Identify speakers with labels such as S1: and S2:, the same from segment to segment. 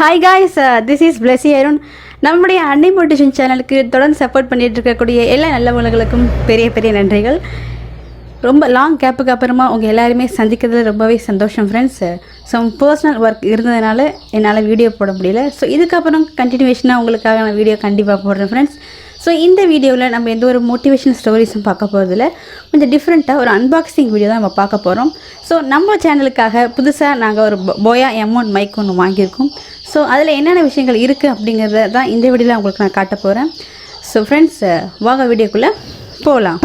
S1: Hi guys, this is Blessy Arun. நம்முடைய அன்னை motivation சேனலுக்கு தொடர்ந்து சப்போர்ட் பண்ணிட்டு இருக்கக்கூடிய எல்லா நல்லவங்களுக்கும் பெரிய பெரிய நன்றிகள். ரொம்ப லாங் கேப்புக்கு அப்புறமா உங்கள் எல்லாருமே சந்திக்கிறதுல ரொம்பவே சந்தோஷம் ஃப்ரெண்ட்ஸ். சம் பர்சனல் ஒர்க் இருந்ததுனால என்னால் வீடியோ போட முடியல. ஸோ இதுக்கப்புறம் கண்டினியூவேஷனாக உங்களுக்காக நான் வீடியோ கண்டிப்பாக போடுறேன் ஃப்ரெண்ட்ஸ். ஸோ இந்த வீடியோவில் நம்ம எந்த ஒரு மோட்டிவேஷனல் ஸ்டோரிஸும் பார்க்க போகிறதில்ல, கொஞ்சம் டிஃப்ரெண்ட்டாக ஒரு அன்பாக்சிங் வீடியோ தான் நம்ம பார்க்க போகிறோம். ஸோ நம்ம சேனலுக்காக புதுசாக நாங்கள் ஒரு போயா M1 மைக் ஒன்று வாங்கியிருக்கோம். ஸோ அதில் என்னென்ன விஷயங்கள் இருக்குது அப்படிங்கிறத தான் இந்த வீடியோவில் உங்களுக்கு நான் காட்ட போகிறேன். ஸோ ஃப்ரெண்ட்ஸ், வாங்க வீடியோக்குள்ளே போகலாம்.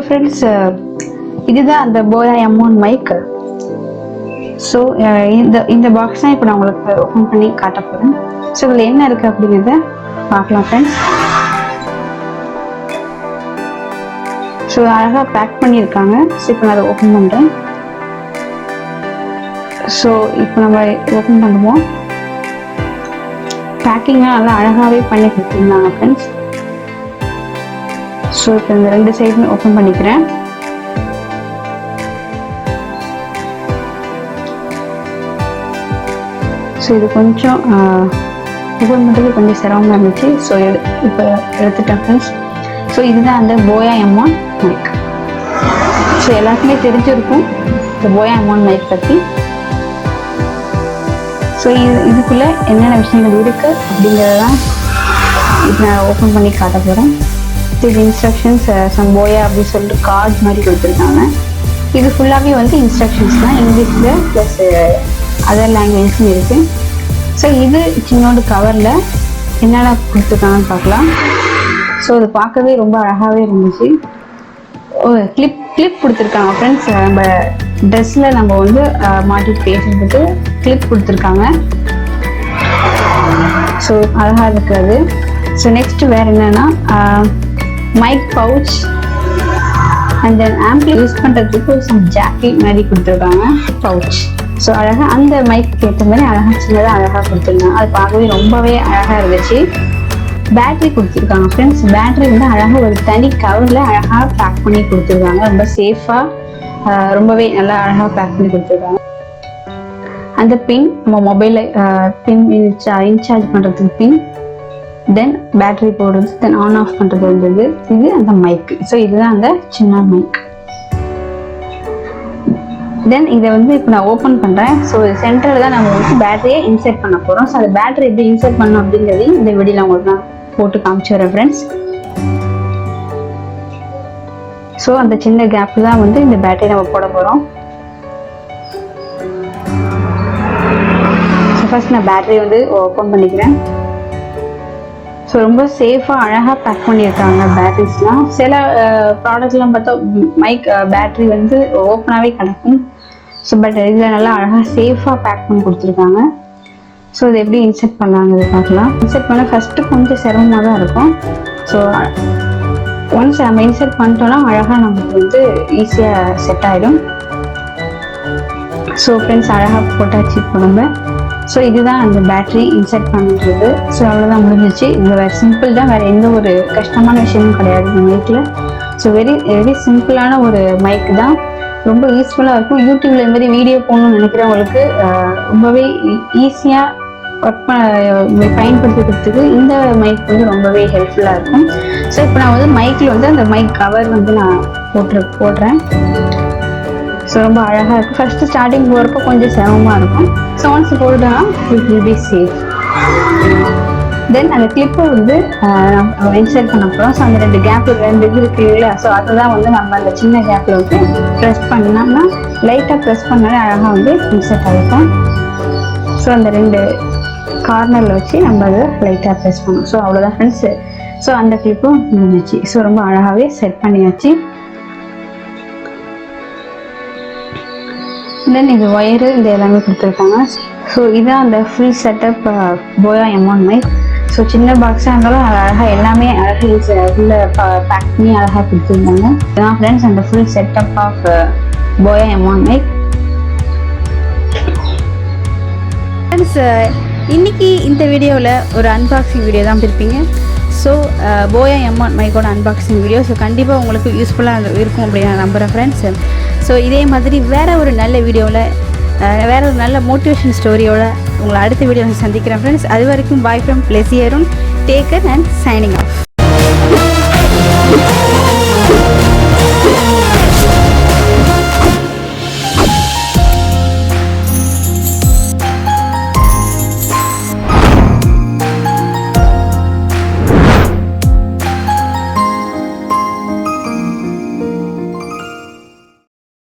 S1: ஃப்ரெண்ட்ஸ், இதுதான் அந்த போயா M1 மைக். ஸோ இந்த பாக்ஸ் தான் இப்போ நான் உங்களுக்கு ஓப்பன் பண்ணி காட்ட போகிறேன். ஸோ இதில் என்ன இருக்குது அப்படிங்கிறத பார்க்கலாம் ஃப்ரெண்ட்ஸ். ஸோ அழகாக பேக் பண்ணியிருக்காங்க. ஸோ இப்போ நான் அதை ஓப்பன் பண்ணுறேன். ஸோ இப்போ நம்ம ஓப்பன் பண்ணுவோம். பேக்கிங்காக நல்லா அழகாகவே பண்ணி கொடுத்துருந்தாங்க ஃப்ரெண்ட்ஸ். ஸோ இப்போ இந்த ரெண்டு சைடுமே ஓப்பன் பண்ணிக்கிறேன். ஸோ இது கொஞ்சம் ஓப்பன் பண்ணுறது கொஞ்சம் சிரமமாக இருந்துச்சு. ஸோ இப்போ எடுத்துட்டேன் ஃப்ரெண்ட்ஸ். ஸோ இதுதான் அந்த போயா M1 மைக். ஸோ எல்லாருக்குமே தெரிஞ்சிருக்கும் இந்த போயா M1 மைக் பற்றி. ஸோ இதுக்குள்ளே என்னென்ன விஷயங்கள் இருக்குது அப்படிங்கிறதான் இப்போ நான் ஓப்பன் பண்ணி காட்ட போகிறேன். இது இன்ஸ்ட்ரக்ஷன்ஸ், சம் போயா அப்படின்னு சொல்லிட்டு கார்டு மாதிரி கொடுத்துருக்காங்க. இது ஃபுல்லாகவே வந்து இன்ஸ்ட்ரக்ஷன்ஸ் தான், இங்கிலீஷில் ப்ளஸ் அதர் லாங்குவேஜ்லையும் இருக்குது. ஸோ இது சின்னோண்டு கவரில் என்னென்ன கொடுத்துருக்காங்கன்னு பார்க்கலாம். ஸோ இது பார்க்கவே ரொம்ப அழகாகவே இருந்துச்சு. கிளிப் கொடுத்துருக்காங்க ஃப்ரெண்ட்ஸ். நம்ம ட்ரெஸ்ஸில் நம்ம வந்து மாட்டிட்டு பேசுறதுக்கு கிளிப் கொடுத்துருக்காங்க. ஸோ அழகாக இருக்கிறது. ஸோ நெக்ஸ்ட் வேறு என்னென்னா மைக் பவுச் அண்ட் தென் ஆம்பிளி யூஸ் பண்ணுறதுக்கு சம் ஜாக்கெட் மாதிரி கொடுத்துருக்காங்க பவுச். ஸோ அழகாக அந்த மைக்கு ஏற்ற மாதிரி அழகாக சின்னதாக அழகாக கொடுத்துருக்காங்க. அது பார்க்கவே ரொம்பவே அழகாக இருந்துச்சு. பேட்ரி கொடுத்துருக்காங்க ஃப்ரெண்ட்ஸ். பேட்ரி வந்து அழகாக ஒரு தனி கவரில் அழகாக பேக் பண்ணி கொடுத்துருக்காங்க. ரொம்ப சேஃபாக ரொம்பவே நல்லா அழகாக பேக் பண்ணி கொடுத்துருக்காங்க. அந்த பின் நம்ம மொபைலில் பின் இன்சார்ஜ் பண்ணுறதுக்கு பின், தென் பேட்டரி போடுறது, தென் ஆன் ஆஃப் பண்ணுறது இருந்தது. இது அந்த மைக்கு. ஸோ இதுதான் அந்த சின்ன மைக். தென் இதை வந்து இப்போ நான் ஓப்பன் பண்ணுறேன். ஸோ சென்டரில் தான் நம்ம வந்து பேட்டரியை இன்சர்ட் பண்ண போகிறோம். ஸோ அந்த பேட்டரி எப்படி இன்சர்ட் பண்ணணும் அப்படிங்கிறதையும் இந்த வீடியோவில் உங்களுக்கு நான் போட்டு காமிச்சு வரேன் ஃப்ரெண்ட்ஸ். ஸோ அந்த சின்ன கேப் தான் வந்து இந்த பேட்டரி நம்ம போட போகிறோம். ஸோ ஃபர்ஸ்ட் நான் பேட்டரி வந்து ஓப்பன் பண்ணிக்கிறேன். ஸோ ரொம்ப சேஃபாக அழகாக பேக் பண்ணியிருக்காங்க பேட்டரிஸ்லாம். சில ப்ராடக்ட்லாம் பார்த்தா மைக் பேட்டரி வந்து ஓப்பனாகவே கிடக்கும். ஸோ பட் இதில் நல்லா அழகாக சேஃபாக பேக் பண்ணி கொடுத்துருக்காங்க. ஸோ இது எப்படி இன்சர்ட் பண்ணலாங்கிறது பார்க்கலாம். இன்சர்ட் பண்ண ஃபஸ்ட்டு கொஞ்சம் சிரமமாக தான் இருக்கும். ஸோ ஒன்ஸ் நம்ம இன்சர்ட் பண்ணிட்டோன்னா அழகாக நமக்கு வந்து ஈஸியாக செட் ஆகிடும். ஸோ ஃப்ரெண்ட்ஸ், அழகாக போட்டாச்சு இப்போ நம்ம. ஸோ இதுதான் அந்த பேட்ரி இன்சர்ட் பண்ணுறது. ஸோ அவ்வளோதான், முடிஞ்சிச்சு. இது வேறு சிம்பிள் தான், வேறு எந்த ஒரு கஷ்டமான விஷயமும் கிடையாது இந்த மைக்கில். ஸோ வெரி சிம்பிளான ஒரு மைக் தான். ரொம்ப யூஸ்ஃபுல்லாக இருக்கும். யூடியூப்ல இந்த மாதிரி வீடியோ போகணும்னு நினைக்கிறவங்களுக்கு ரொம்பவே ஈஸியாக ஒர்க் பயன்படுத்துறதுக்கு இந்த மைக் வந்து ரொம்பவே ஹெல்ப்ஃபுல்லாக இருக்கும். ஸோ இப்போ நான் வந்து மைக்கில் வந்து அந்த மைக் கவர் வந்து நான் போடுறேன். ஸோ ரொம்ப அழகாக இருக்கும். ஃபஸ்ட்டு ஸ்டார்டிங் போகிறப்போ கொஞ்சம் சிரமமாக இருக்கும். ஸோ ஒன்ஸ் போட்டோன்னா இட் வில் பி சேஃப். தென் அந்த கிளிப்பை வந்து இன்சர்ட் பண்ண போகிறோம். ஸோ அந்த ரெண்டு கேப்பில் ரெண்டு இது இருக்குது இல்லையா? ஸோ அதை தான் வந்து நம்ம அந்த சின்ன கேப்பில் வந்து ப்ரெஸ் பண்ணோம்னா, லைட்டாக ப்ரெஸ் பண்ணாலே அழகாக வந்து இன்சர்ட் ஆகிருக்கும். ஸோ அந்த ரெண்டு கார்னரில் வச்சு நம்ம அதை லைட்டாக ப்ரெஸ் பண்ணோம். ஸோ அவ்வளோதான் ஃப்ரெண்ட்ஸு. ஸோ அந்த கிளிப்பும் முடிஞ்சிச்சு. ஸோ ரொம்ப அழகாகவே செட் பண்ணியாச்சு. தென் இது ஒயரு, இது எல்லாமே கொடுத்துருக்காங்க. ஸோ இதான் அந்த ஃபுல் செட்டப் போயா M1 மைக். ஸோ சின்ன பாக்ஸாக இருந்தாலும் அழகாக எல்லாமே அழகாக உள்ள பேக் பண்ணி அழகாக கொடுத்துருந்தாங்க. இதுதான் ஃப்ரெண்ட்ஸ் அந்த ஃபுல் செட்டப் ஆஃப் போயா M1 மைக்.
S2: ஃப்ரெண்ட்ஸ் இன்றைக்கி இந்த வீடியோவில் ஒரு அன்பாக்சிங் வீடியோ தான் இருப்பீங்க. ஸோ போயா M1 மைக்கோட அன்பாக்சிங் வீடியோ. ஸோ கண்டிப்பாக உங்களுக்கு யூஸ்ஃபுல்லாக இருக்கும் அப்படின்னு நான் நம்புகிறேன் ஃப்ரெண்ட்ஸ். ஸோ இதே மாதிரி வேறு ஒரு நல்ல வீடியோவில் வேறு ஒரு நல்ல மோட்டிவேஷன் ஸ்டோரியோட உங்களை அடுத்த வீடியோவில் சந்திக்கிறேன் ஃப்ரெண்ட்ஸ். அது வரைக்கும் பாய் ஃப்ரம் பிளேசியரும் டேக்கர் அண்ட் சைனிங் ஆஃப்.